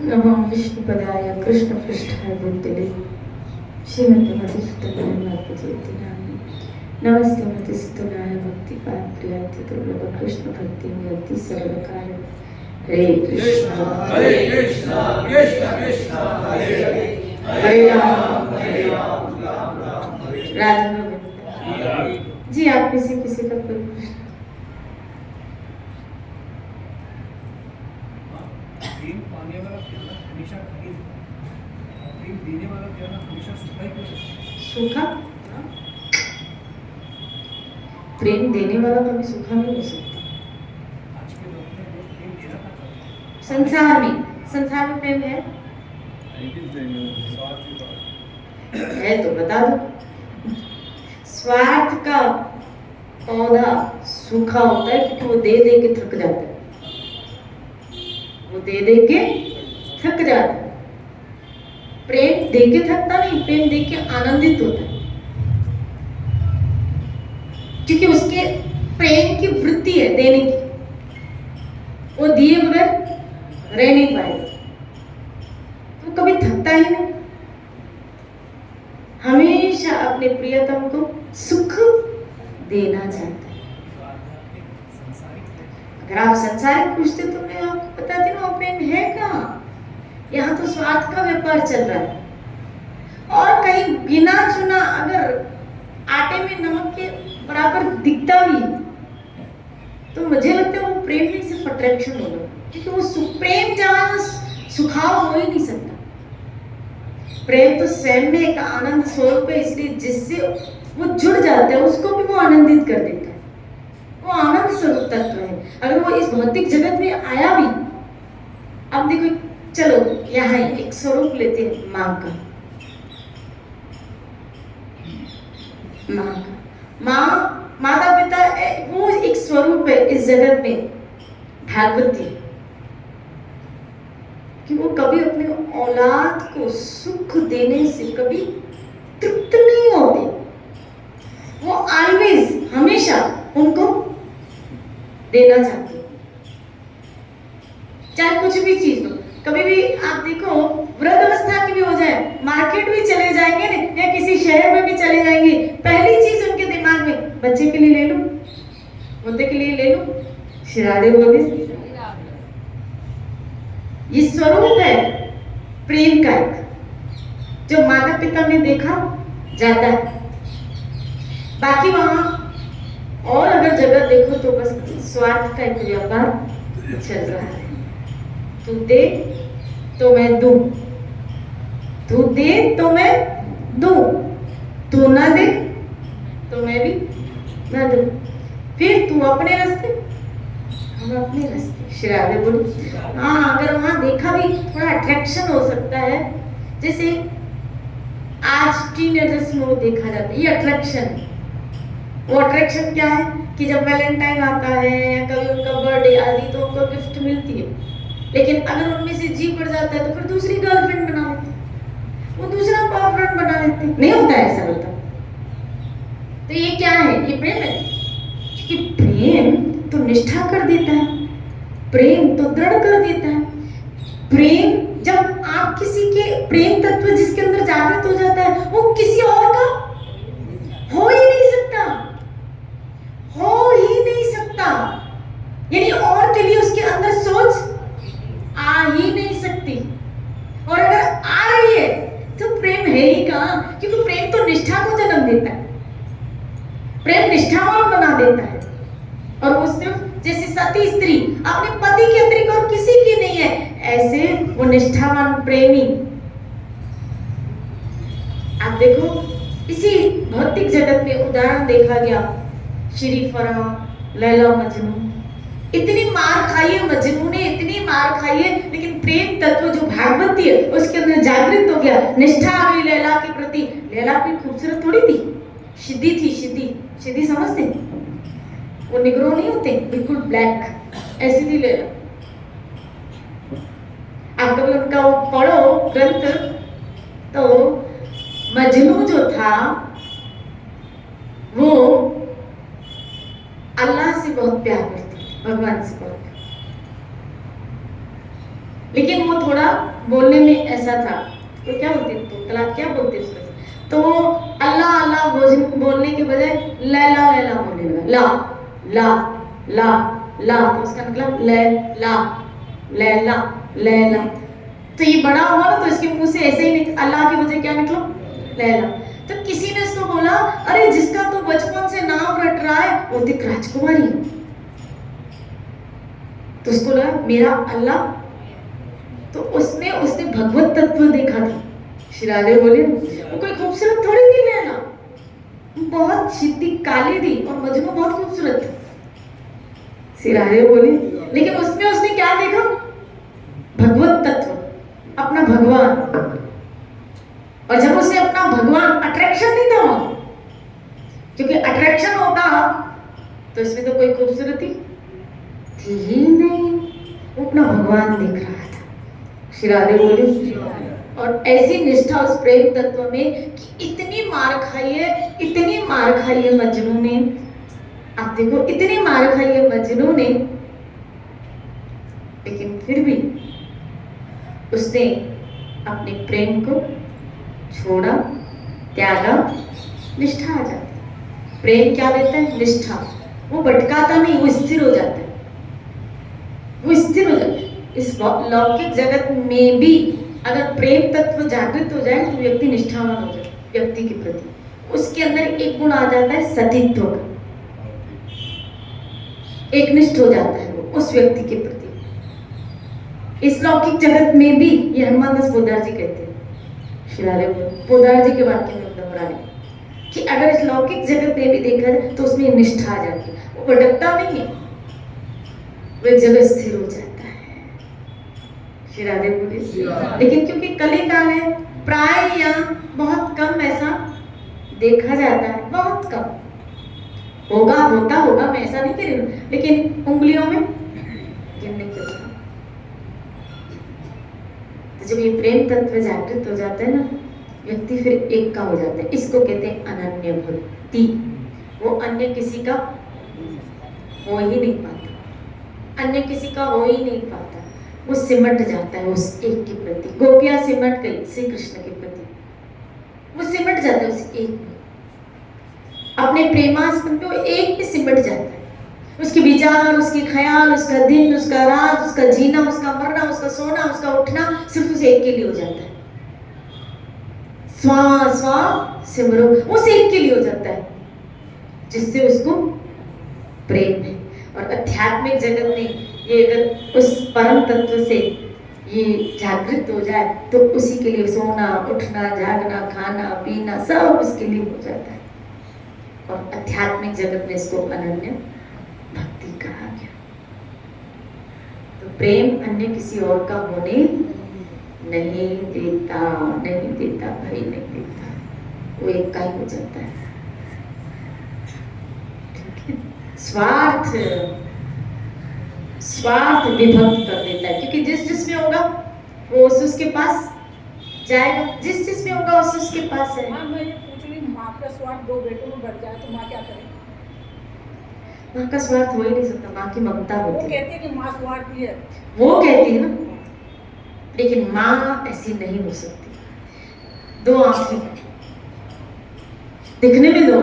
नमो विष्णुपदाय कृष्णपृष्ठाय भूतले श्रीमते मधुसूदनाय मातृज्योतिनाय नमस्ते मधुसूदनाय भक्तिपात्र्याय दुर्लभ कृष्ण भक्ति यति सर्वकार्य हरे कृष्ण कृष्ण कृष्ण हरे हरे हरे राम राम राम राधा गोविंद। जी आप में से किसी का कोई प्रश्न? प्रेम पाने वाला प्याला हमेशा खरीद, प्रेम देने वाला प्याला हमेशा सूखा ही क्यों रहता है? सूखा? प्रेम देने वाला कभी सूखा नहीं हो सकता। आज के दौर में लोग प्रेम देना क्या चाहते हैं? संसार में प्रेम है तो बता दो। स्वार्थ का पौधा सूखा होता है क्योंकि वो दे दे के थक जाता है, वो दे दे के थक जाता है। प्रेम दे के थकता नहीं, प्रेम दे के आनंदित होता है, क्योंकि उसके प्रेम की वृत्ति है देने की। वो दिए बगैर रह नहीं पाएगा, तो कभी थकता ही नहीं। हमेशा अपने प्रियतम को सुख देना चाहता है। अगर आप संसारिक पूछते तो मैं आपको बताती हूँ प्रेम है कहाँ। यहाँ तो स्वार्थ का व्यापार चल रहा है, और कहीं गिना चुना अगर आटे में नमक के बराबर दिखता भी तो मुझे लगता है वो प्रेम नहीं, सिर्फ अट्रैक्शन होगा, क्योंकि वो प्रेम जहाँ सुखाव हो ही नहीं सकता। प्रेम तो स्वयं में एक आनंद स्वरूप है, इसलिए जिससे वो जुड़ जाता है उसको भी वो आनंदित कर देता है। वो आनंद स्वरूप तत्व है। अगर वो इस भौतिक जगत में आया भी, अब देखो चलो यहाँ एक स्वरूप लेते हैं माँ का। माँ माता पिता वो एक स्वरूप है इस जगत में, भागवती, कि वो कभी अपने औलाद को सुख देने से कभी तृप्त नहीं होते। वो ऑलवेज हमेशा उनको देना चाहते, चाहे कुछ भी चीज हो। कभी भी आप देखो वृद्ध अवस्था की भी हो जाए, मार्केट भी चले जाएंगे ना या किसी शहर में भी चले जाएंगे, पहली चीज उनके दिमाग में बच्चे के लिए ले लो, बुद्ध के लिए ले लो, श्राद्धे बोले। ये स्वरूप है प्रेम का एक, जो माता पिता में देखा जाता है। बाकी वहां और अगर जगह देखो तो बस स्वार्थ का एक व्यापार चल रहा है। तू दे तो मैं दूं, तू दे तो मैं दूं, तू ना दे तो मैं भी ना दूं। फिर तू अपने रास्ते, हम अपने रास्ते। श्राद्धे बोली। हाँ, अगर वहां देखा भी थोड़ा अट्रैक्शन हो सकता है, जैसे आज टीनेजर्स में वो देखा जाता है, ये अट्रैक्शन है। वो अट्रैक्शन क्या है कि जब वैलेंटाइन आता है या कभी उनका बर्थडे आदि तो उनको गिफ्ट मिलती है, लेकिन अगर उनमें से जी पड़ जाता है तो फिर दूसरी गर्लफ्रेंड बना लेते, वो दूसरा बॉयफ्रेंड बना लेते। नहीं होता है ऐसा होता। तो ये क्या है? ये प्रेम है, क्योंकि प्रेम तो निष्ठा कर देता है, प्रेम तो दृढ़ कर देता है। प्रेम जब आप किसी के प्रेम तत्व जिसके अंदर जागृत हो जाता है, वो किसी और का हो ही नहीं सकता, हो ही नहीं सकता। यानी और के लिए उसके अंदर सोच आ ही नहीं सकती, और अगर आ रही है तो प्रेम है ही कहां, क्योंकि प्रेम तो निष्ठा को जन्म देता है, प्रेम निष्ठावान बना देता है। और वो सिर्फ जैसे सती स्त्री अपने पति के अतिरिक्त और किसी की नहीं है, ऐसे वो निष्ठावान प्रेमी। आप देखो इसी भौतिक जगत में उदाहरण देखा गया, श्री फरा, लैला मजनू, इतनी मार खाई है मजनू ने, इतनी मार खाई है, लेकिन प्रेम तत्व जो भागवती है उसके अंदर जागृत हो गया, निष्ठा आ गई लैला के प्रति। लैला कोई खूबसूरत थोड़ी थी, सिद्धि थी, सिद्धि समझते, वो निग्रो नहीं होते, बिल्कुल ब्लैक, ऐसी थी लैला। आप कभी उनका वो पढ़ो ग्रंथ, तो मजनू जो था वो अल्लाह से बहुत प्यार करती थी, भगवान से बहुत, लेकिन वो थोड़ा बोलने में ऐसा था, तो क्या बोलते तो कल आप क्या बोलते उसको, तो वो अल्लाह अल्लाह बोलने के बजाय लैला लैला बोलने लगा, ला ला ला ला, तो उसका मतलब लैला लैला लैला। तो ये बड़ा हुआ ना, तो इसके मुंह से ऐसे ही अल्लाह की वजह क्या निकला, लैला। तो किसी ने इसको बोला, अरे जिसका तो बचपन से नाम रट रहा है वो दिख राजकुमारी है। तो उसको लगा मेरा अल्लाह, तो उसने भगवत तत्व देखा था। श्री राधे बोले वो कोई खूबसूरत थोड़ी थी लैला, बहुत सिद्धि काली थी और मजनू बहुत खूबसूरत था। श्री राधे बोले लेकिन उसमें उसने क्या देखा, भगवत तत्व, अपना भगवान। और जब उसे अपना भगवान, अट्रैक्शन नहीं था वहां, क्योंकि अट्रैक्शन होता तो इसमें तो कोई खूबसूरती थी ही नहीं, वो अपना भगवान देख रहा था। श्री राधे बोले और ऐसी निष्ठा उस प्रेम तत्व में कि इतनी मार खाई है, इतनी मार खाई है मजनू ने, आप देखो इतनी मार खाई है मजनू ने, लेकिन फिर भी उसने अपने प्रेम को छोड़ा, त्यागा, निष्ठा आ जाती है। प्रेम क्या देता है, निष्ठा। वो भटकाता नहीं, वो स्थिर हो जाता है, वो स्थिर हो जाता है। इस लौकिक जगत में भी अगर प्रेम तत्व जागृत हो जाए तो व्यक्ति निष्ठावान हो जाए व्यक्ति के प्रति, उसके अंदर एक गुण आ जाता है सतीत्व का, एक निष्ठ हो जाता है वो उस व्यक्ति के प्रति। इस लौकिक जगत में भी, ये हनुमान दास पोदार जी कहते हैं, शिलारे पोदार जी के वाक्य में दोहरा है कि अगर इस लौकिक जगत में भी देखा जाए तो उसमें निष्ठा आ जाती है, वो भटकता नहीं है, वो एक जगह स्थिर हो जाता है। श्री राधे बोले लेकिन क्योंकि कली काल है, प्राय या बहुत कम ऐसा देखा जाता है, बहुत कम होगा, होता होगा, मैं ऐसा नहीं कह रही हूँ, लेकिन उंगलियों में गिनने के बाद। तो जब ये प्रेम तत्व जागृत हो जाता है ना, व्यक्ति फिर एक का हो जाता है। इसको कहते हैं अनन्य भक्ति। वो अन्य किसी का हो ही नहीं पाता, अन्य किसी का हो ही नहीं पाता, वो सिमट जाता है उस एक के प्रति। गोपियां सिमट गई श्री कृष्ण के प्रति, वो सिमट जाता है उस एक में, अपने प्रेमास्पद पे वो एक में सिमट जाता है। उसके विचार, उसके ख्याल, उसका दिन, उसका रात, उसका जीना, उसका मरना, उसका सोना, उसका उठना सिर्फ उस एक के लिए हो जाता है। स्वा स्वा सिमरो, उस एक के लिए हो जाता है जिससे उसको प्रेम है। और आध्यात्मिक जगत में ये अगर उस परम तत्व से ये जागृत हो जाए तो उसी के लिए सोना, उठना, जागना, खाना, पीना सब उसके लिए हो जाता है। और आध्यात्मिक जगत में इसको अनन्य भक्ति कहा गया। तो प्रेम अन्य किसी और का होने नहीं देता, नहीं देता भाई, नहीं देता, वो एक का ही हो जाता है। स्वार्थ स्वार्थ विभक्त कर देता है, क्योंकि जिस जिसमें होगा वो उसके पास जाएगा, जिस जिसमें होगा उसके पास है। मैं ये पूछ रही हूँ, माँ का स्वार्थ दो बेटों में बढ़ जाए तो माँ क्या करे? माँ का स्वार्थ हो ही नहीं सकता, माँ की ममता वो होती है, कहते हैं कि माँ स्वार्थी है, वो कहती है ना, लेकिन माँ ऐसी नहीं हो सकती। दो आंखें दिखने में दो,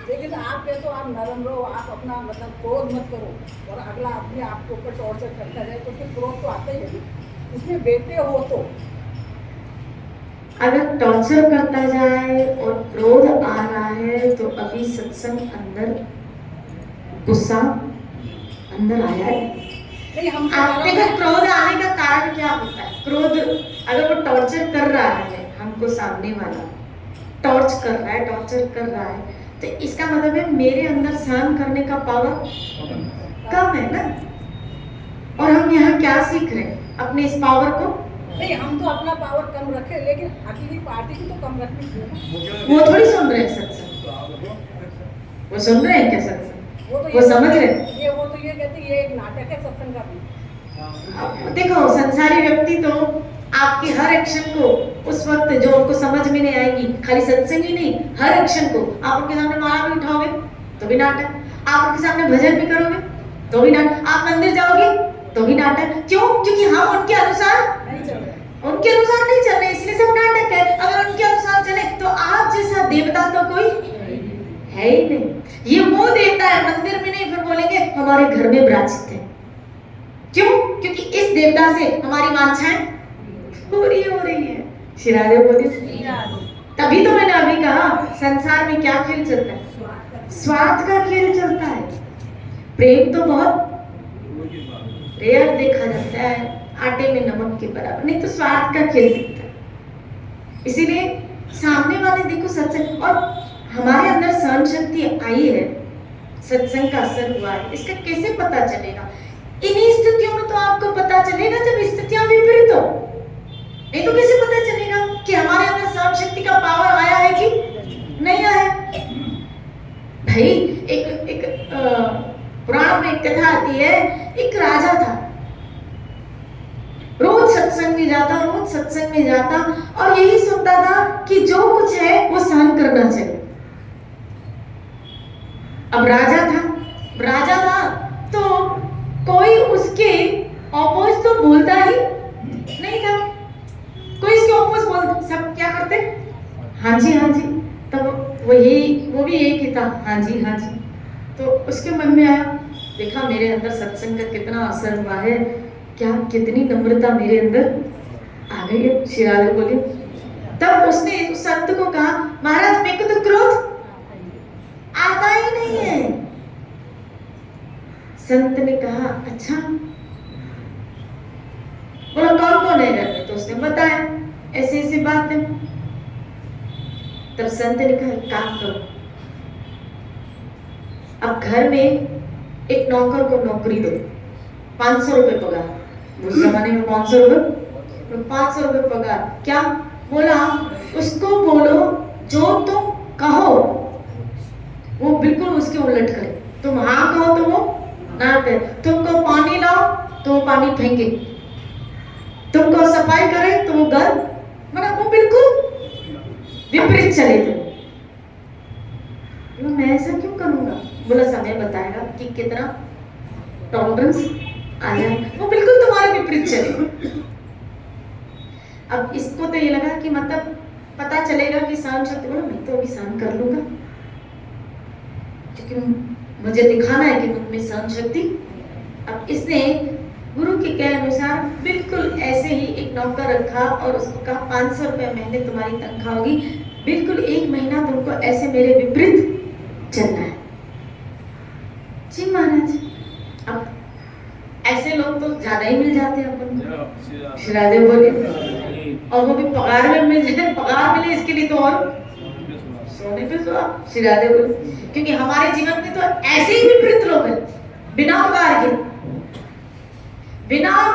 लेकिन आप कहते हो आप नरम रहो, आप अपना मतलब क्रोध मत करो, और अगला अपने आप के ऊपर टॉर्चर करता जाए तो फिर क्रोध तो आता ही है। इसमें बेटे हो तो अगर टॉर्चर करता जाए और क्रोध आ रहा है तो अभी सत्संग अंदर, गुस्सा अंदर आया है। नहीं, हम आप देखो क्रोध आने का कारण क्या होता है। क्रोध अगर वो टॉर्चर कर रहा है, हमको सामने वाला टॉर्च कर रहा है, टॉर्चर कर रहा है, तो इसका मतलब है मेरे अंदर सहन करने का पावर कम है ना। और हम यहाँ क्या सीख रहे हैं, अपने इस पावर को। नहीं, हम तो अपना पावर कम रखे, लेकिन अगली पार्टी की तो कम रखनी चाहिए ना। वो थोड़ी सुन रहे हैं सत्संग, वो सुन रहे हैं क्या सत्संग, वो समझ रहे हैं। ये वो तो ये कहते हैं ये एक नाटक है सत्संग का भी। देखो संसारी व्यक्ति तो आपके हर एक्शन को उस वक्त जो उनको समझ में नहीं आएगी, खाली सत्संग ही नहीं, हर एक्शन को आप उनके सामने माला भी उठाओगे तो भी नाटक, आप उनके सामने भजन भी करोगे तो भी नाटक, आप मंदिर जाओगे तो भी नाटक। क्यों? क्योंकि हम उनके अनुसार नहीं चल रहे। नहीं चल रहे, इसलिए सब नाटक है। अगर उनके अनुसार चले तो आप जैसा देवता तो कोई है ही नहीं। ये वो देवता है मंदिर में नहीं, फिर बोलेंगे हमारे घर में विराजित है। क्यों? क्योंकि इस देवता से हमारी वांछाएं पूरी हो रही है। श्री राधे बोले। तभी तो मैंने अभी कहा संसार में क्या खेल चलता है? स्वार्थ का खेल चलता है। प्रेम तो बहुत रेयर देखा जाता है, आटे में नमक के बराबर, नहीं तो स्वार्थ का खेल दिखता है। इसीलिए सामने वाले देखो सत्संग, और हमारे अंदर सहन शक्ति आई है, सत्संग का असर हुआ है, इसका कैसे पता चलेगा? इन्हीं स्थितियों में तो आपको पता चलेगा जब स्थितियां विपरीत हो। नहीं तो कैसे पता चलेगा कि हमारे अंदर सहन शक्ति का पावर आया है कि नहीं आया? भाई एक पुराण में एक कथा आती है, एक राजा था, रोज सत्संग में जाता और यही सुनता था कि जो कुछ है वो सहन करना चाहिए। अब राजा था तो कोई उसके ऑपोज तो बोलता ही नहीं था। कोई इसके ऑपोज बोल, सब क्या करते? हाँ जी। तब वो भी एक ही था, हाँ जी। तो उसके मन में आया, देखा मेरे अंदर सत्संग का कितना असर हुआ है, क्या कितनी नम्रता मेरे अंदर आ गई है। श्री राधे बोले। तब उसने उस संत को कहा, महाराज मेरे को तो क्रोध आता ही नहीं है। संत ने कहा, अच्छा, बोला कौन है घर में? तो उसने बताया ऐसी बात है। तब संत ने कहा, एक काम करो, अब घर में एक नौकर को नौकरी दो, 500 रुपए पगार। उस जमाने में 500 रुपए, 500 रुपए पगार। क्या बोला? उसको बोलो जो तुम कहो वो बिल्कुल उसके उलट करे। तुम हाँ कहो तो वो ना करे, तुमको पानी लाओ तो वो पानी फेंके, तुमको सफाई करे तो वो घर, मतलब वो बिल्कुल विपरीत चले। तो मैं ऐसा क्यों करूंगा? बोला समय बताएगा कि कितना टॉलरेंस आ जाए, वो बिल्कुल तुम्हारे विपरीत चले। अब इसको तो ये लगा कि मतलब पता चलेगा कि सहन शक्ति, बोला मैं तो अभी सहन कर लूंगा, क्योंकि मुझे दिखाना है कि मुझमें सहन शक्ति। अब इसने गुरु के कहे अनुसार बिल्कुल ऐसे ही एक नौकर रखा और उसको कहा 500 रुपए महीने तुम्हारी तनख्वाह होगी, बिल्कुल 1 महीना तुमको ऐसे मेरे विपरीत चलना है। जी महाराज। अब ऐसे लोग तो ज्यादा ही मिल जाते हैं अपन को। श्री राधे बोले। और वो भी पगार में मिल जाए, पगार मिले इसके लिए तो और सोने पे सुहा। श्री राधे बोले। क्योंकि हमारे जीवन में तो ऐसे ही विपरीत लोग हैं, बिना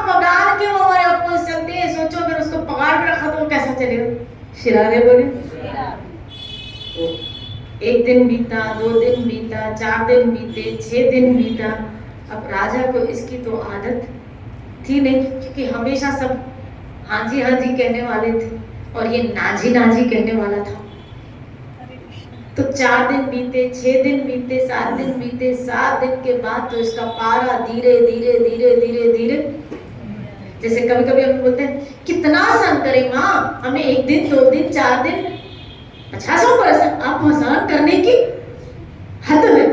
पगार के वो हमारे अपोज चलते हैं। सोचो अगर उसको पगार पे रखा तो वो कैसा चलेगा? श्री राधे बोले। तो 1 दिन बीता, 2 दिन बीता, 4 दिन बीते, 6 दिन बीता। अब राजा को इसकी तो आदत थी नहीं, क्योंकि हमेशा सब हाँ जी कहने वाले थे और ये नाजी कहने वाला था। तो 4 दिन बीते, 6 दिन बीते, 7 दिन बीते। 7 दिन के बाद तो इसका पारा धीरे धीरे, जैसे कभी कभी हम बोलते हैं कितना सहन करें माँ, हमें 1 दिन 2 दिन 4 दिन 50% आप सहन करने की हद है,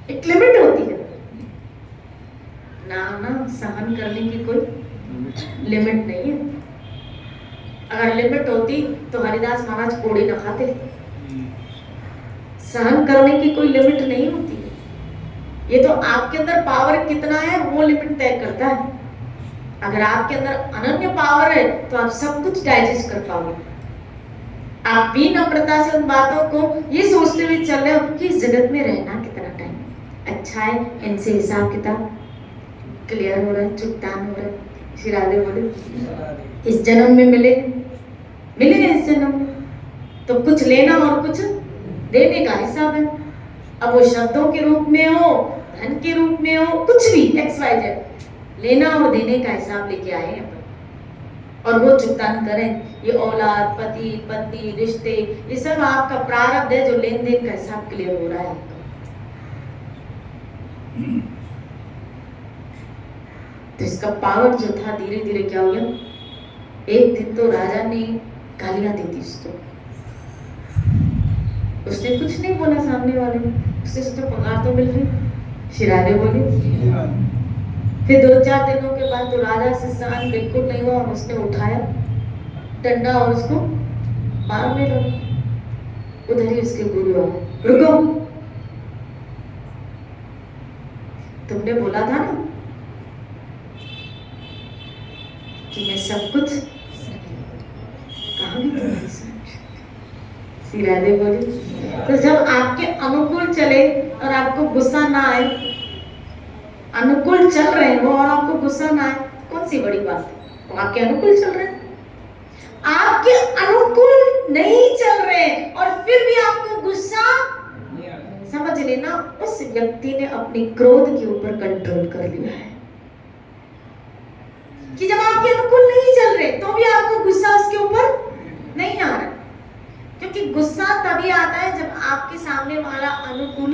एक लिमिट होती है ना। सहन करने की कोई लिमिट नहीं है। अगर लिमिट होती तो हरिदास महाराज कोड़े न खाते। सहन करने की कोई लिमिट नहीं होती है। ये तो आपके अंदर पावर कितना है वो लिमिट तय करता है। अगर आपके अंदर अनन्य पावर है तो आप सब कुछ डाइजेस्ट कर पाओगे। आप भी नम्रता से उन बातों को ये सोचते हुए चल रहे हो कि इस जगत में रहना कितना टाइम अच्छा है, इनसे हिसाब किताब क्लियर हो रहा है, चुगतान हो रहा है। श्री राधे बोले। इस जन्म में मिले इस जन्म में तो कुछ लेना और कुछ देने का हिसाब है। अब वो शब्दों के रूप में हो, धन के रूप में हो, कुछ भी XYZ, लेना और देने का हिसाब लेके आए हैं अपन, और वो चुगतान करें। ये औलाद, पति पत्नी, रिश्ते, ये सब आपका प्रारब्ध है जो लेन देन का हिसाब क्लियर हो रहा है आपका। तो इसका पावर जो था धीरे धीरे क्या हो गया, एक दिन तो राजा ने गालियां दी थी उसको। उसने कुछ नहीं बोला सामने वाले ने, उसने सोचा पगार तो मिल रही। शिरारे बोले। फिर 2-4 दिनों के बाद तो राजा से सहन बिल्कुल नहीं हुआ और उसने उठाया डंडा और उसको मारने लगा। उधर ही उसके गुरु आए, रुको, तुमने बोला था ना कि मैं सब कुछ, कहाँ गई तुम्हारी सहनशक्ति? सिरादे बोली। तो जब आपके अनुकूल चले और आपको गुस्सा ना आए, अनुकूल चल रहे हैं वो और आपको गुस्सा ना आए, कौन सी बड़ी बात है? वो आपके अनुकूल चल रहे हैं, आपके अनुकूल नहीं चल रहे और फिर भी आपको गुस्सा, समझ लेना उस व्यक्ति ने अपनी क्रोध के ऊपर कंट्रोल कर लिया है। कि जब आपके अनुकूल नहीं चल रहे तो भी आपको गुस्सा उसके ऊपर नहीं आ रहा, क्योंकि गुस्सा तभी आता है जब आपके सामने वाला अनुकूल।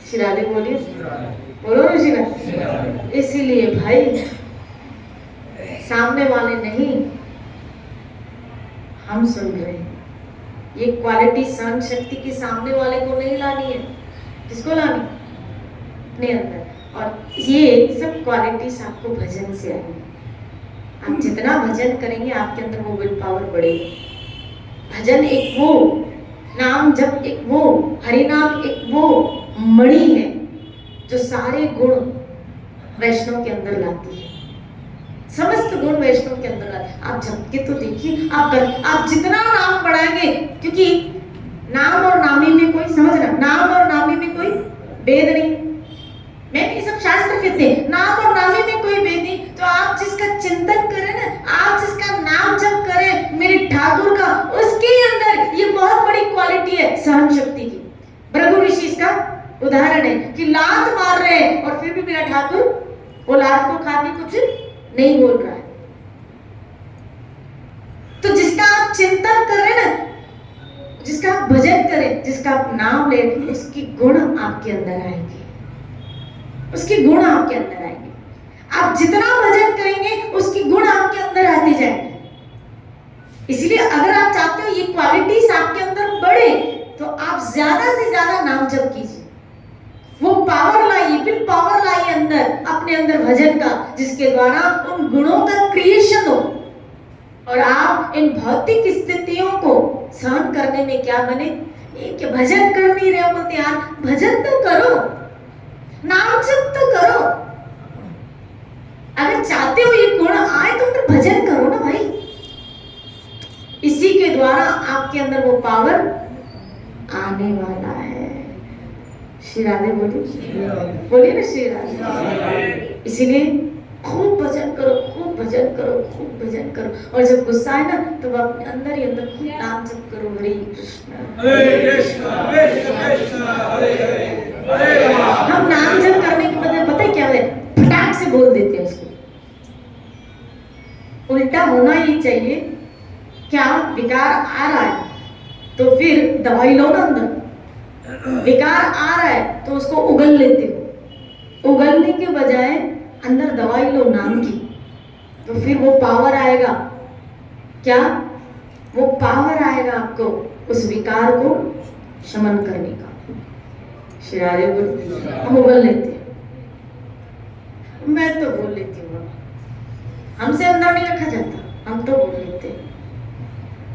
शिराले बोलिए, बोलो ना शिरा। इसीलिए भाई सामने वाले नहीं, हम सुन रहे हैं। ये क्वालिटी सहन शक्ति के सामने वाले को नहीं लानी है, किसको लानी? अपने अंदर। और ये सब क्वालिटीज आपको भजन से आएंगी। आप जितना भजन करेंगे आपके अंदर वो विल पावर बढ़ेगी। भजन एक वो, नाम जब एक वो, हरि नाम एक वो मणि है जो सारे गुण वैष्णव के अंदर लाती है, समस्त गुण वैष्णव के अंदर लाती है। आप जप के तो देखिए, आप जितना नाम बढ़ाएंगे, क्योंकि नाम और नामी में कोई, समझना, नाम और नामी में कोई भेद नहीं। मैं ये सब शास्त्र कहते हैं नाम और नामी में कोई भेद नहीं। तो आप जिसका चिंतन करें ना, आप जिसका नाम जप करें मेरे ठाकुर का, उसके अंदर ये बहुत बड़ी क्वालिटी है सहन शक्ति की। भृगु ऋषि इसका उदाहरण है कि लात मार रहे हैं और फिर भी मेरा ठाकुर वो लात को खा के कुछ नहीं बोल रहा है। तो जिसका आप चिंतन करें ना, जिसका आप भजन करें, जिसका आप नाम ले, उसकी गुण आपके अंदर आएंगे, उसके गुण आपके अंदर आएंगे। आप जितना भजन करेंगे उसकी गुण आपके अंदर आते जाएंगे। इसलिए अगर आप चाहते हो ये क्वालिटीज आपके अंदर बढ़े तो आप ज्यादा से ज्यादा नाम जप कीजिए। वो पावर लाइए, फिर पावर लाइए अंदर, अपने अंदर भजन का, जिसके द्वारा उन गुणों का क्रिएशन हो और आप इन भौतिक स्थितियों को सहन करने में क्या बने। ये भजन कर नहीं रहे हो यार, भजन तो करो, नाम जप तो करो। अगर चाहते हो ये गुण आए तो फिर भजन करो ना भाई। इसी के द्वारा आपके अंदर वो पावर आने वाला है। श्री राधे बोलिए, बोलिए ना श्री राधे। इसीलिए खूब भजन करो, खूब भजन करो, खूब भजन करो। और जब गुस्सा है ना तो अपने अंदर ही अंदर खूब नाम जप करो, हरे कृष्ण हरे हरे। हम नाम जप करने के बजाय पता है क्या है, फटाक से बोल देते हैं उसको। उल्टा होना ही चाहिए। क्या विकार आ रहा है तो फिर दवाई लो ना अंदर। विकार आ रहा है तो उसको उगल लेते हो, उगलने के बजाय अंदर दवाई लो नाम की, तो फिर वो पावर आएगा। क्या वो पावर आएगा आपको उस विकार को शमन करने का। शिरारे हम उगल लेते हैं, मैं तो बोल लेती हूँ, हमसे अंदर नहीं रखा जाता, हम तो बोल लेते हैं।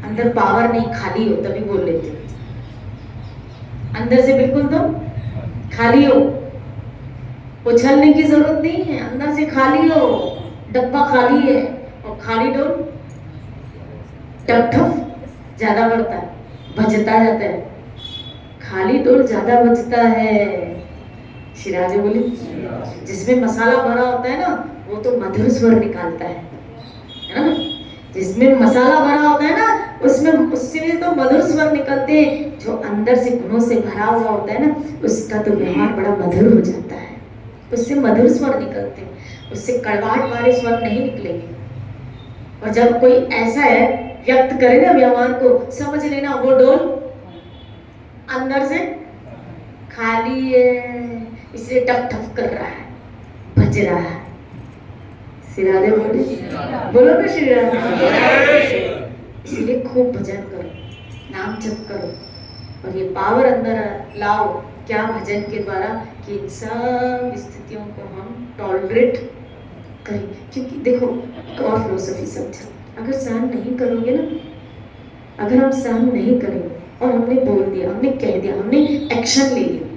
अंदर पावर नहीं, खाली हो तभी बोल लेते हो। अंदर से बिल्कुल तो खाली हो, उछलने की जरूरत नहीं है, अंदर से खाली हो, डब्बा खाली है। और खाली डोल टप टप ज्यादा बढ़ता है, बचता जाता है। खाली डोल ज्यादा बचता है। शिराजे बोली, जिसमें मसाला भरा होता है ना वो तो मधुर स्वर निकालता है ना। जिसमें मसाला भरा होता है ना उसमें, उससे तो मधुर स्वर निकलते हैं। जो अंदर से गुणों से भरा हुआ होता है ना उसका तो व्यवहार बड़ा मधुर हो जाता है, उससे मधुर स्वर निकलते हैं, उससे कड़वाहट वाले स्वर नहीं निकलेंगे। और जब कोई ऐसा है व्यक्त करे ना व्यवहार को, समझ लेना वो डोल अंदर से खाली है, इसलिए टप टप कर रहा है, बज रहा है। श्री राधे बोले, बोलो ना श्री राधे। इसलिए खूब भजन करो, नाम जप करो और ये पावर अंदर लाओ। क्या भजन के द्वारा कि इन सब स्थितियों को हम टॉलरेट करें। क्योंकि देखो और फिलोसफी समझो, अगर सहन नहीं करोगे ना, अगर हम सहन नहीं करेंगे और हमने बोल दिया, हमने कह दिया, हमने एक्शन ले लिया,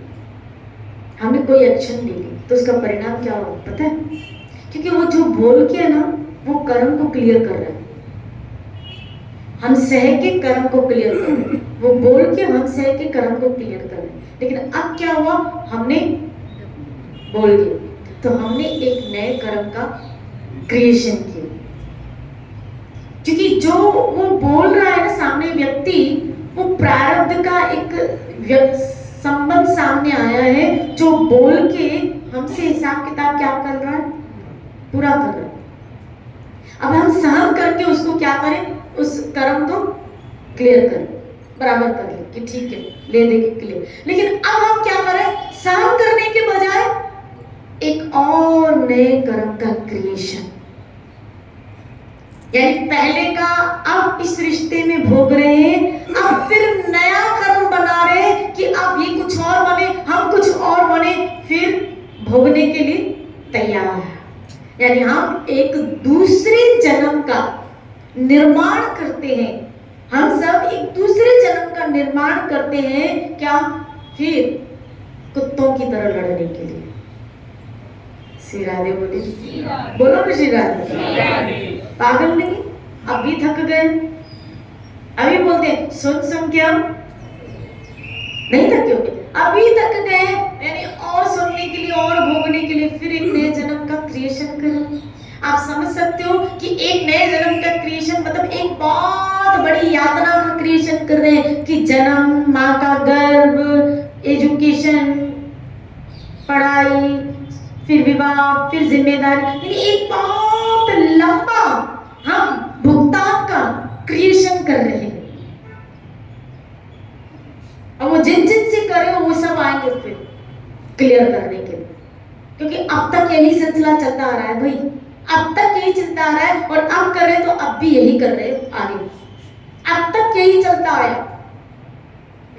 हमने कोई एक्शन ले लिया, तो उसका परिणाम क्या होगा पता है? क्योंकि वो जो बोल के है ना, वो कर्म को क्लियर कर रहा है। हम सह के कर्म को क्लियर कर रहे हैं, वो बोल के हम सह के कर्म को क्लियर कर रहे हैं। लेकिन अब क्या हुआ, हमने बोल दिया तो हमने एक नए कर्म का क्रिएशन किया। क्योंकि जो वो बोल रहा है ना सामने व्यक्ति, वो प्रारब्ध का एक संबंध सामने आया है, जो बोल के हमसे हिसाब किताब क्या कर रहा है, पूरा कर रहा है। अब हम सहन करके उसको क्या करें, उस कर्म को क्लियर करें, बराबर कर ले कि ठीक है, ले दे के क्लियर। लेकिन अब हम क्या करें, सहन करने के बजाय एक और नए कर्म का क्रिएशन, यानी पहले का अब इस रिश्ते में भोग रहे हैं, अब फिर नया कर्म बना रहे हैं कि अब ये कुछ और बने, हम कुछ और बने, फिर भोगने के लिए तैयार है। यानी हम एक दूसरे जन्म का निर्माण करते हैं, हम सब एक दूसरे जन्म का निर्माण करते हैं। क्या? फिर कुत्तों की तरह लड़ने के लिए। श्री राधे बोले, बोलो ना श्री राधे। पागल नहीं, अभी थक गए, अभी बोलते हैं सुन सुन के हम नहीं थके होंगे, अभी थक गए, यानी और सुनने के लिए और भोगने के लिए फिर एक नए जन्म का क्रिएशन करो। आप समझ सकते हो कि एक नए जन्म का क्रिएशन मतलब एक बहुत बड़ी यातना का क्रिएशन कर रहे हैं कि जन्म, माँ का गर्भ, एजुकेशन, पढ़ाई, फिर विवाह, फिर जिम्मेदारी, यानी एक बहुत लंबा हम भुगतान का क्रिएशन कर रहे हैं। और वो जिन जिन से करे वो सब आएंगे फिर क्लियर करने के लिए। क्योंकि अब तक यही सिलसिला चलता आ रहा है भाई, अब तक यही चलता आ रहा है और अब कर रहे तो अब भी यही कर रहे आगे। अब तक यही चलता आया,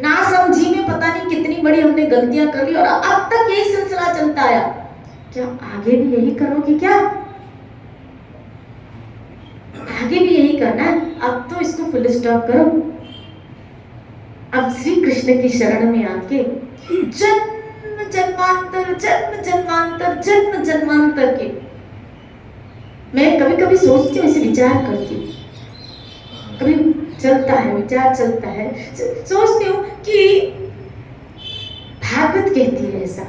ना समझी में पता नहीं कितनी बड़ी हमने गलतियां कर ली और अब तक यही सिलसिला चलता आया। क्या आगे भी यही करोगे? क्या आगे भी यही करना है? अब तो इसको फुल स्टॉप करो। अब श्री कृष्ण की शरण में आके जन्म जन्मांतर जन्म जन्मांतर के, मैं कभी कभी सोचती हूँ, इसे विचार करती हूँ, कभी चलता है विचार, चलता है, सोचती हूँ कि भागवत कहती है ऐसा,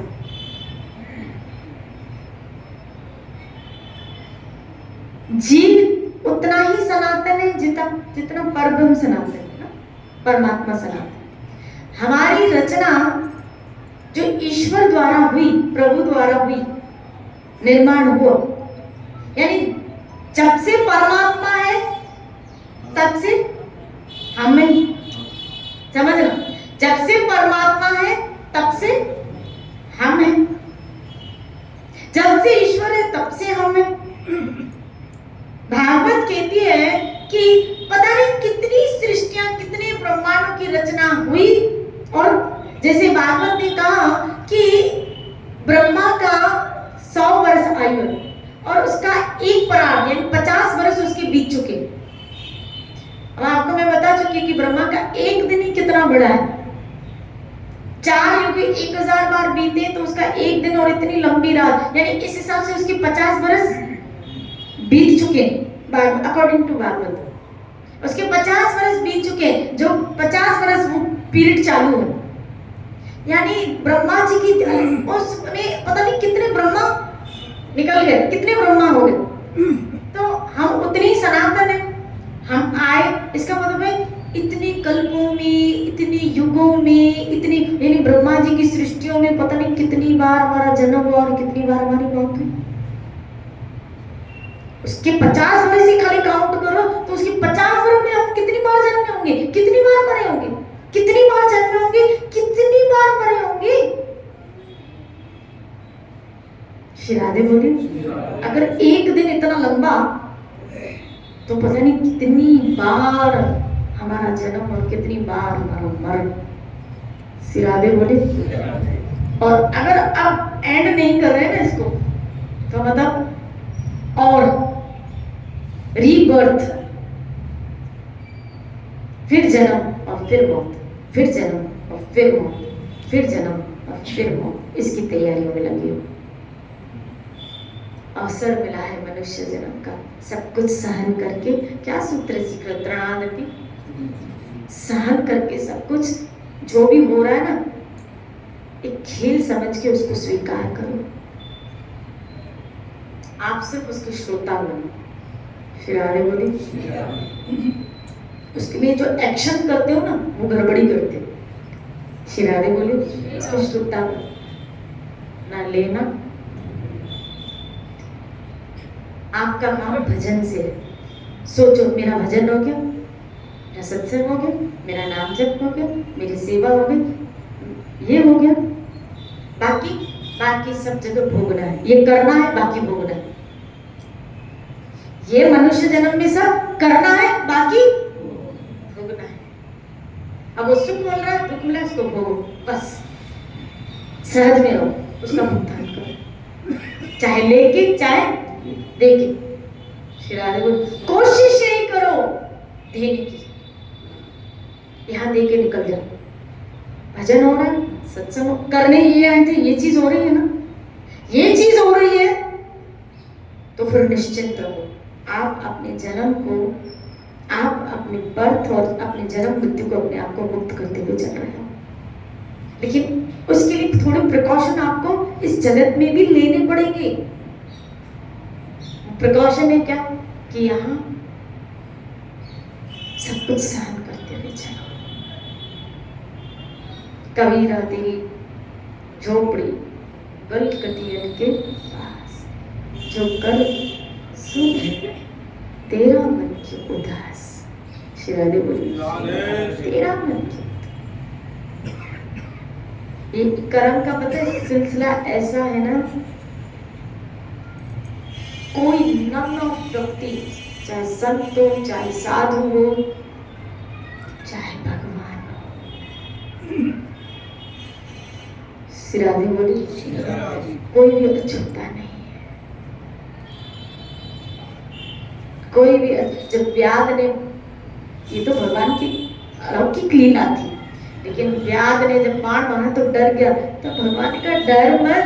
जीव उतना ही सनातन है जितना परब्रह्म सनातन है ना, परमात्मा सनातन। हमारी रचना जो ईश्वर द्वारा हुई, प्रभु द्वारा हुई, निर्माण हुआ, यानी जब से परमात्मा है तब से हमें, समझ लो, जब से परमात्मा है तब से हम हैं, जब से ईश्वर है तब से हम हैं। भागवत कहती है कि पता नहीं कितनी सृष्टियां, कितने ब्रह्मांडों की रचना हुई। और जैसे भागवत ने कहा कि ब्रह्मा का 100 वर्ष आयु और उसका एक पराग यानी 50 वर्ष उसके बीत चुके। अब आपको मैं बता चुकी कि ब्रह्मा का एक दिन ही कितना बड़ा है। 4 युग 1000 बार बीते तो उसका एक दिन और इतनी लंबी रात, यानी इस हिसाब से उसके 50 वर्ष बीत चुके अकॉर्डिंग टू भागवत। उसके 50 वर्ष बीत चुके, जो 50 वर्ष वो पीरियड चालू है। यानी ब्रह्मा जी की उसमें पता नहीं कितने ब्रह्मा निकल गए, कितने ब्रह्मा हो गए। तो हम उतनी सनातन है, हम आए, इसका मतलब है इतने कल्पों में, इतने युगों में, इतनी, यानी ब्रह्मा जी की सृष्टियों में पता नहीं कितनी बार हमारा जन्म हुआ और कितनी बार हमारी मौत हुई। उसके 50 वर्ष ही खाली काउंट करो तो उसके 50 वर्ष में हम कितनी बार जन्मे होंगे, कितनी बार मरे होंगे, कितनी बार जन्मे होंगे, कितनी बार मरे होंगे। श्री राधे बोले अगर एक दिन इतना लंबा तो पता नहीं कितनी बार हमारा जन्म और कितनी बार हमारा मरण। श्री राधे बोले और अगर आप एंड नहीं कर रहे हैं ना इसको तो मतलब और रीबर्थ, फिर जन्म और फिर मौत, फिर जन्म और फिर मौत, फिर जन्म और फिर मौत, इसकी तैयारियों में लगी हो। अवसर मिला है मनुष्य जन्म का, सब कुछ सहन करके, क्या सूत्र सीकृतनादपि, सहन करके सब कुछ जो भी हो रहा है ना एक खेल समझ के उसको स्वीकार करो। आप सिर्फ उसके श्रोता बनो। श्री राधे बोली उसके लिए जो एक्शन करते हो ना वो गड़बड़ी करते हो। श्री राधे बोली उसको श्रोता बनो, ना लेना। आपका काम भजन से है। सोचो मेरा भजन हो गया, मेरा सत्संग हो गया, मेरा नाम जप हो गया, मेरी सेवा हो गई, ये हो गया, बाकी सब जगह भोगना है, ये करना है, बाकी भोगना है। ये मनुष्य जन्म में सब करना है, बाकी भोगना है। अब वो सुख बोल रहा है, दुख मिला, उसको भोगो, बस सहज में रहो, उसका भुगतान करो, चाहे लेके चाहे देके। श्री राधे बोल कोशिश यही करो देने की, यहाँ दे के निकल जाओ। भजन हो रहा है, सत्संग करने ये आए थे, ये चीज हो रही है ना, ये चीज हो रही है तो फिर निश्चिंत रहो। आप अपने जन्म को, आप अपने बर्थ और अपने जन्म मृत्यु को अपने आप को मुक्त करते हुए चल रहे हो, लेकिन उसके लिए थोड़े प्रिकॉशन आपको इस जगत में भी लेने पड़ेंगे। प्रिकॉशन है क्या कि यहाँ सब कुछ सहन करते हुए चलो। कबीरा तेरी झोपड़ी गलकतियन के पास, जो कर सुख तेरा मन क्यों उदास। श्री राधे बोली तेरा मन क्यों। ये कर्म का पता है सिलसिला ऐसा है ना, कोई नम्र व्यक्ति, चाहे संत हो, चाहे साधु हो, चाहे भगवान हो, श्री राधे बोली कोई भी अछूता नहीं है। कोई भी जब व्याध ने, ये तो भगवान की अलौकिक लीला थी, लेकिन व्याध ने जब बाण मारा तो डर गया, तो भगवान का डर मत,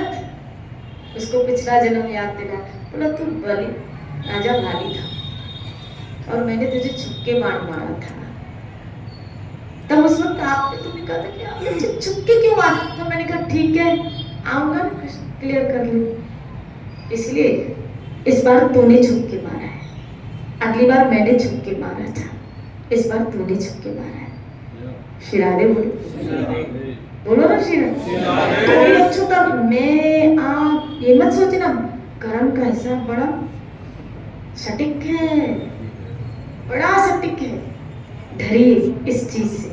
उसको पिछला जन्म याद दिला, बोला तू बलि राजा भाली था और मैंने तुझे छुपके बाण मारा था। तब उस वक्त आपने तुम्हें कहा था कि आप मुझे छुपके क्यों मारा, तो मैंने कहा ठीक है आऊंगा क्लियर कर लूं। इसलिए इस बार तूने छुपके मारा है, अगली बार मैंने छुपके मारा था, इस बार तूने छुपके मारा है। श्री राधे बोलो ना श्री राधे। कोई अछूता मैं आप ये मत सोचना, कर्म का हिसाब बड़ा सटीक है, बड़ा सटीक है। डरिए इस चीज से,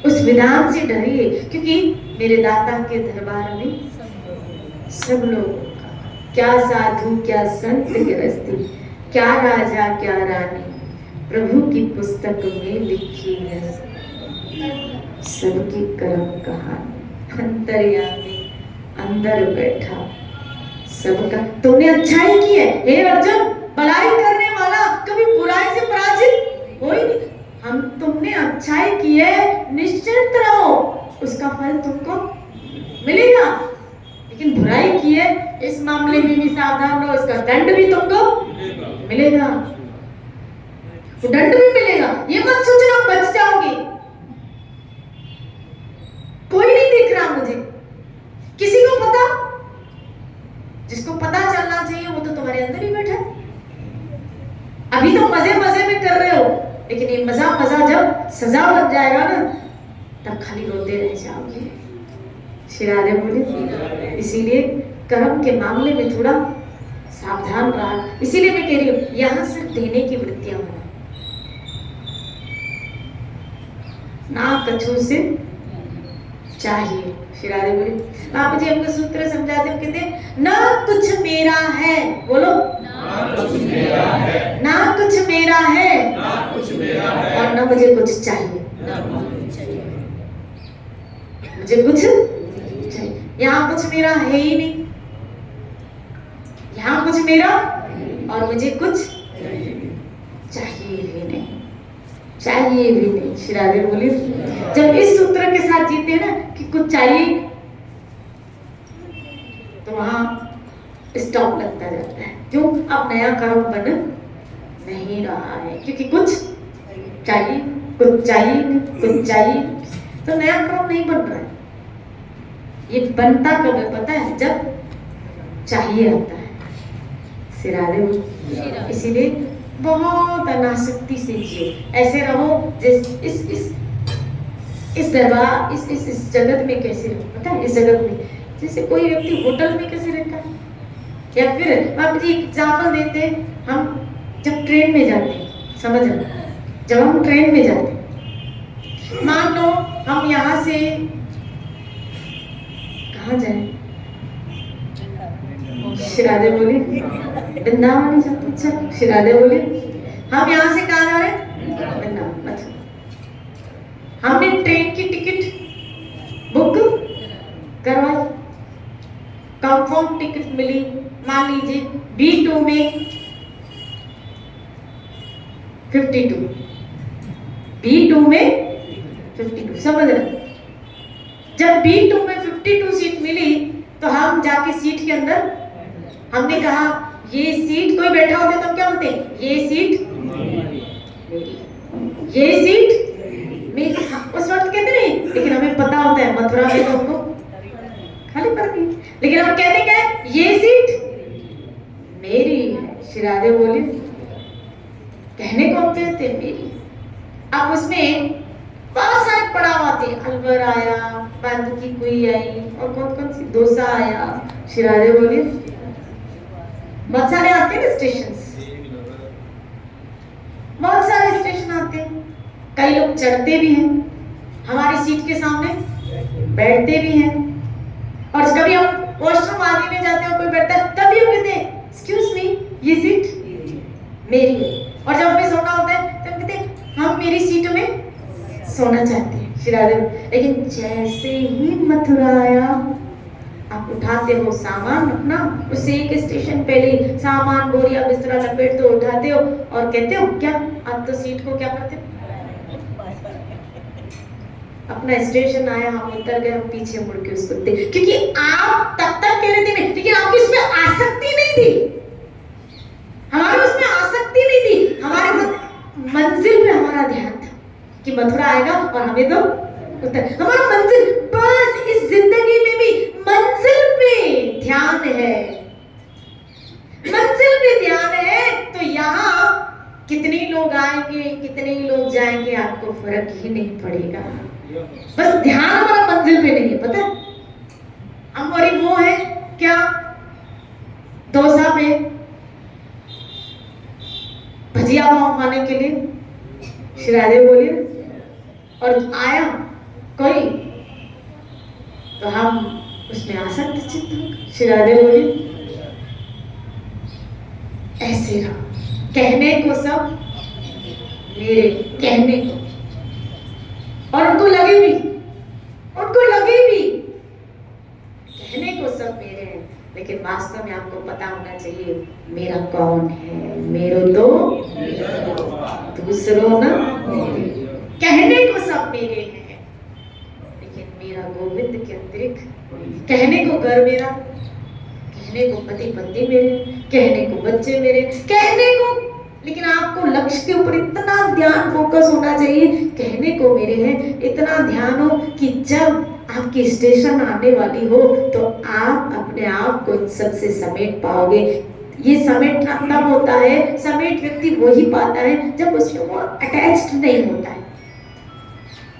उस विधान से डरिए, क्योंकि मेरे दाता के दरबार में सब लोग, क्या साधु क्या संत गृहस्थी, क्या राजा क्या रानी, प्रभु की पुस्तक में लिखी है सबकी कर्म कहानी। अंतर्यामी अंदर बैठा सबका। तुमने अच्छाई की है हे अर्जुन, भलाई करने वाला कभी बुराई से पराजित हो ही नहीं। हम तुमने अच्छाई की है, निश्चिंत रहो, उसका फल तुमको मिलेगा। लेकिन बुराई की है, इस मामले में भी सावधान रहो, इसका दंड भी तुमको मिलेगा, तो दंड भी मिलेगा। ये मत सोचना बच जाओगे, कोई नहीं देख रहा मुझे, किसी को पता, जिसको पता चलना चाहिए वो तो तुम्हारे अंदर ही बैठा है। अभी तो मजे मजे में कर रहे हो, लेकिन ये मजा मजा जब सजा बन जाएगा ना, तब खाली रोते रह जाओगे। श्री राधे बोले इसीलिए कर्म के मामले में थोड़ा सावधान रहा। इसीलिए मैं कह रही हूँ यहाँ सिर्फ देने की वृत्तियां होना, ना कछु से चाहिए। श्री राधे बोली। बापू जी हमको सूत्र समझाते हैं, कहते हैं ना कुछ मेरा है, बोलो ना कुछ मेरा है, ना कुछ मेरा है ना कुछ मेरा है, और ना मुझे कुछ चाहिए, ना मुझे चाहिए। मुझे कुछ चाहिए। यहाँ कुछ मेरा है ही नहीं, यहाँ कुछ मेरा और मुझे कुछ चाहिए भी नहीं, चाहिए भी नहीं। श्री राधे बोली। जब इस सूत्र के साथ जीते हैं ना कि कुछ चाहिए, तो वहां स्टॉप लगता जाता है। क्यों? अब नया कर्म बन नहीं रहा है, क्योंकि कुछ चाहिए, कुछ चाहिए, कुछ चाहिए, तो नया कर्म नहीं बन रहा है। ये बनता कब है पता है? जब चाहिए आता है। सिरारे। इसीलिए बहुत अनासक्ति से जियो, ऐसे रहो जिस इस दरबार इस जगत में कैसे रहो पता है? इस जगत में जैसे कोई व्यक्ति होटल में कैसे रहता है, या फिर बाबू जी एग्जाम्पल देते हैं, हम जब ट्रेन में जाते हैं, समझ रहे, जब हम ट्रेन में जाते हैं, मान लो हम यहाँ से कहाँ जाए, शिरादे बोली वृंदावन जाते। अच्छा शिरादे बोली हम यहाँ से कहाँ जा रहे हैं? वृंदावन। अच्छा हमने ट्रेन की टिकट बुक करवाई, कंफर्म टिकट मिली, मान लीजिए B2 में 52, B2 में 52, समझ रहे? जब B2 में 52 सीट मिली तो हम जाके सीट के अंदर हमने कहा ये सीट, कोई बैठा होता तो क्या बोलते? ये सीट मेरी, ये सीट मेरी। उस वक्त कहते नहीं, लेकिन हमें पता होता है मथुरा में तो हमको खाली पड़ गई, लेकिन हम कहते क्या है? ये सीट मेरी है। श्री राधे बोली कहने को हम कहते मेरी। अब उसमें बहुत सारे पड़ाव आते हैं, अलवर आया, बंद की कोई आई, और कौन कौन सी डोसा आया। श्री राधे बोली बहुत सारे आते हैं स्टेशन, बहुत सारे स्टेशन आते हैं। कई लोग चढ़ते भी हैं हमारी सीट के सामने, बैठते भी हैं, और कभी हम वॉशरूम आदि में जाते हैं, कोई बैठता है तभी हम कहते हैं एक्सक्यूज मी ये सीट मेरी है। और जब हमें सोना होता है तो हम कहते हैं हम मेरी सीट में सोना चाहते हैं। श्री राधे। लेकिन जैसे ही मथुरा आया, आप उठाते हो सामान अपना, उससे एक स्टेशन पहले सामान बोरिया बिस्तरा लपेट तो उठाते हो और कहते हो क्या आप तो सीट को क्या करते हो? अपना स्टेशन आया, हम उतर गए, हम पीछे मुड़ के उसको देख, क्योंकि आप तब तक कह रहे थे लेकिन आपकी उसमें आसक्ति नहीं थी, हमारी उसमें आसक्ति नहीं थी, हमारे मंजिल पे हमारा ध्यान था कि मथुरा आएगा और हमें तो उतर, हमारा मंजिल, बस इस जिंदगी में भी मंजिल पे ध्यान है, मंजिल पे ध्यान है। तो यहाँ कितने लोग आएंगे कितने लोग जाएंगे आपको फर्क ही नहीं पड़ेगा, बस ध्यान हमारा मंजिल पे नहीं है। पता है हमारी वो है क्या, डोसा पे भजिया पाव खाने के लिए श्री राधे बोली, और आया कोई तो हम उसमें आसक्त चित्त हो। श्री राधे बोली ऐसे रहो, कहने को सब मेरे, कहने को, और उनको लगे भी, कहने को सब मेरे हैं, लेकिन वास्तव में आपको पता होना चाहिए मेरा कौन है। मेरो तो दूसरों ना, कहने को सब मेरे हैं, लेकिन मेरा गोविंद के अतिरिक्त, कहने को घर मेरा, कहने को पति पत्नी मेरे, कहने को बच्चे मेरे, कहने को, लेकिन आपको लक्ष्य के ऊपर इतना ध्यान फोकस होना चाहिए, कहने को मेरे हैं, इतना ध्यान हो कि जब आपकी स्टेशन आने वाली हो तो आप अपने आप को इन सबसे समेट पाओगे। ये समेटना तब होता है, समेट व्यक्ति वही पाता है जब उसमें वो अटैच्ड नहीं होता है।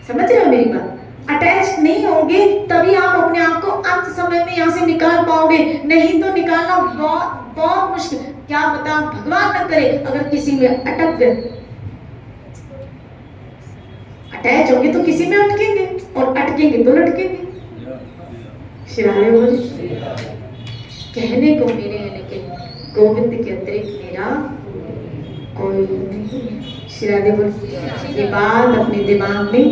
समझ रहे हो मेरी बात? अटैच नहीं होगे तभी आप अपने आप को अंत समय में यहाँ से निकाल पाओगे, नहीं तो निकालना बहुत बहुत मुश्किल। क्या पता भगवान न करे अगर किसी में अटक गए, अटैच होंगे तो किसी में अटकेंगे, और अटकेंगे तो लटकेंगे। शिराले बोल कहने को मेरे हैं लेकिन गोविंद के अतिरिक्त मेरा कोई नहीं है। शिराले बोल ये बात अपने दिमाग में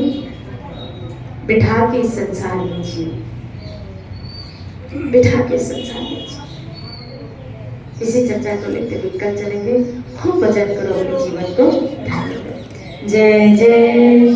बिठा के इस संसार में जिए, बिठा के इस संसार में जिए। इसी चर्चा को लेते हुए कल चलेंगे। खूब भजन करो, अपने जीवन को धारण करो। जय जय